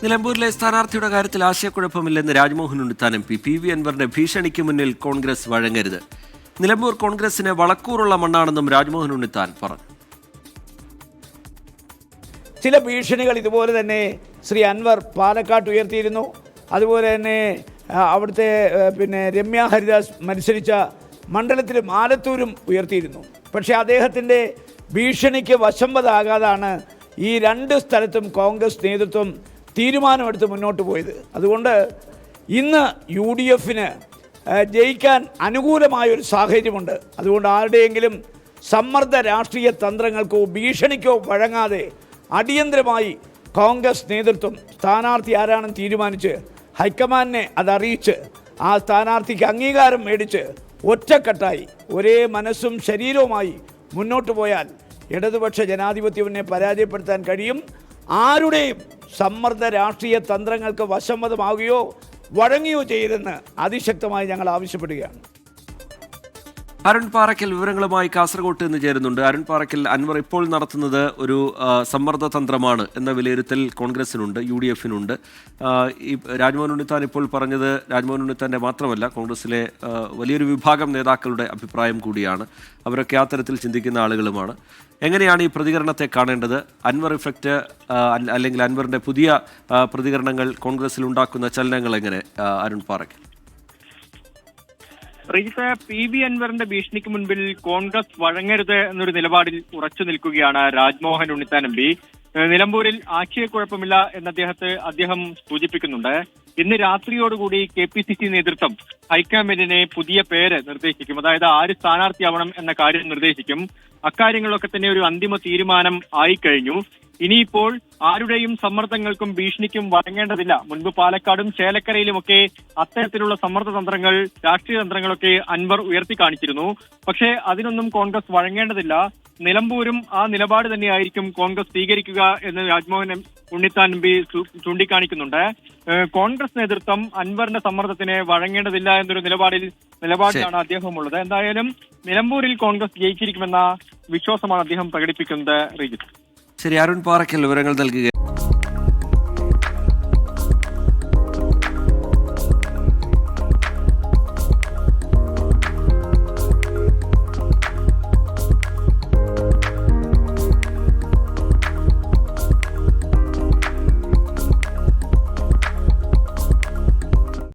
നിലമ്പൂരിലെ സ്ഥാനാർത്ഥിയുടെ കാര്യത്തിൽ ആശയക്കുഴപ്പമില്ലെന്ന് Rajmohan Unnithan M P. PV അൻവറിന്റെ ഭീഷണിക്ക് മുന്നിൽ കോൺഗ്രസ് വഴങ്ങരുത്. നിലമ്പൂർ കോൺഗ്രസിന് വളക്കൂറുള്ള മണ്ണാണെന്നും രാജ്മോഹൻ ഉണ്ണിത്താൻ പറഞ്ഞു. ചില ഭീഷണികൾ ഇതുപോലെ തന്നെ ശ്രീ അൻവർ പാലക്കാട്ട് ഉയർത്തിയിരുന്നു. അതുപോലെ തന്നെ അവിടുത്തെ രമ്യ ഹരിദാസ് മത്സരിച്ച മണ്ഡലത്തിലും ആലത്തൂരും ഉയർത്തിയിരുന്നു. പക്ഷേ അദ്ദേഹത്തിൻ്റെ ഭീഷണിക്ക് വശംവദാകാതാണ് ഈ രണ്ട് സ്ഥലത്തും കോൺഗ്രസ് നേതൃത്വം തീരുമാനമെടുത്ത് മുന്നോട്ട് പോയത്. അതുകൊണ്ട് ഇന്ന് UDFന് ജയിക്കാൻ അനുകൂലമായൊരു സാഹചര്യമുണ്ട്. അതുകൊണ്ട് ആരുടെയെങ്കിലും സമ്മർദ്ദ രാഷ്ട്രീയ തന്ത്രങ്ങൾക്കോ ഭീഷണിക്കോ വഴങ്ങാതെ അടിയന്തരമായി കോൺഗ്രസ് നേതൃത്വം സ്ഥാനാർത്ഥി ആരാണെന്ന് തീരുമാനിച്ച് ഹൈക്കമാൻഡിനെ അതറിയിച്ച് ആ സ്ഥാനാർത്ഥിക്ക് അംഗീകാരം മേടിച്ച് ഒറ്റക്കെട്ടായി ഒരേ മനസ്സും ശരീരവുമായി മുന്നോട്ട് പോയാൽ ഇടതുപക്ഷ ജനാധിപത്യത്തിനെ പരാജയപ്പെടുത്താൻ കഴിയും. ആരുടെയും സമ്മർദ്ദ രാഷ്ട്രീയ തന്ത്രങ്ങൾക്ക് വശംവദമാവുകയോ വഴങ്ങുകയോ ചെയ്യരുതെന്ന് അതിശക്തമായി ഞങ്ങൾ ആവശ്യപ്പെടുകയാണ്. അരുൺ പാറയ്ക്കൽ വിവരങ്ങളുമായി കാസർഗോട്ട് നിന്ന് ചേരുന്നുണ്ട്. അരുൺ പാറയ്ക്കൽ, അൻവർ ഇപ്പോൾ നടത്തുന്നത് ഒരു സമ്മർദ്ദ തന്ത്രമാണ് എന്ന വിലയിരുത്തൽ കോൺഗ്രസിനുണ്ട്, UDFനുണ്ട്. ഈ രാജ്മോഹൻ ഉണ്ണിത്താൻ ഇപ്പോൾ പറഞ്ഞത് രാജ്മോഹൻ ഉണ്ണിത്താൻ്റെ മാത്രമല്ല, കോൺഗ്രസിലെ വലിയൊരു വിഭാഗം നേതാക്കളുടെ അഭിപ്രായം കൂടിയാണ്. അവരൊക്കെ ആ തരത്തിൽ ചിന്തിക്കുന്ന ആളുകളുമാണ്. എങ്ങനെയാണ് ഈ പ്രതികരണത്തെ കാണേണ്ടത്? അൻവർ ഇഫക്റ്റ് അല്ലെങ്കിൽ അൻവറിൻ്റെ പുതിയ പ്രതികരണങ്ങൾ കോൺഗ്രസിൽ ഉണ്ടാക്കുന്ന ചലനങ്ങൾ എങ്ങനെ, അരുൺ പാറയ്ക്കൽ? റീജിത്ത്, PV അൻവറിന്റെ ഭീഷണിക്ക് മുൻപിൽ കോൺഗ്രസ് വഴങ്ങരുത് എന്നൊരു നിലപാടിൽ ഉറച്ചു നിൽക്കുകയാണ് രാജ്മോഹൻ ഉണ്ണിത്താൻ എം പി. നിലമ്പൂരിൽ ആശയക്കുഴപ്പമില്ല എന്ന് അദ്ദേഹം സൂചിപ്പിക്കുന്നുണ്ട്. ഇന്ന് രാത്രിയോടുകൂടി KPCC നേതൃത്വം ഹൈക്കമാൻഡിനെ പുതിയ പേര് നിർദ്ദേശിക്കും. അതായത് ആര് സ്ഥാനാർത്ഥിയാവണം എന്ന കാര്യം നിർദ്ദേശിക്കും. അക്കാര്യങ്ങളൊക്കെ തന്നെ ഒരു അന്തിമ തീരുമാനം ആയിക്കഴിഞ്ഞു. ഇനിയിപ്പോൾ ആരുടെയും സമ്മർദ്ദങ്ങൾക്കും ഭീഷണിക്കും വഴങ്ങേണ്ടതില്ല. മുൻപ് പാലക്കാടും ചേലക്കരയിലുമൊക്കെ അത്തരത്തിലുള്ള സമ്മർദ്ദ തന്ത്രങ്ങൾ, രാഷ്ട്രീയ തന്ത്രങ്ങളൊക്കെ അൻവർ ഉയർത്തി കാണിച്ചിരുന്നു. പക്ഷേ അതിനൊന്നും കോൺഗ്രസ് വഴങ്ങേണ്ടതില്ല. നിലമ്പൂരും ആ നിലപാട് തന്നെയായിരിക്കും കോൺഗ്രസ് സ്വീകരിക്കുക എന്ന് രാജ്മോഹൻ ഉണ്ണിത്താൻ എം പി ചൂണ്ടിക്കാണിക്കുന്നുണ്ട്. കോൺഗ്രസ് നേതൃത്വം അൻവറിന്റെ സമ്മർദ്ദത്തിന് വഴങ്ങേണ്ടതില്ല എന്നൊരു നിലപാടിലാണ് അദ്ദേഹമുള്ളത്. എന്തായാലും നിലമ്പൂരിൽ കോൺഗ്രസ് ജയിച്ചിരിക്കുമെന്ന വിശ്വാസമാണ് അദ്ദേഹം പ്രകടിപ്പിക്കുന്നത്. റീജിത്ത്, ശരി, അരുൺ പാറയ്ക്കൽ വിവരങ്ങൾ നൽകുക.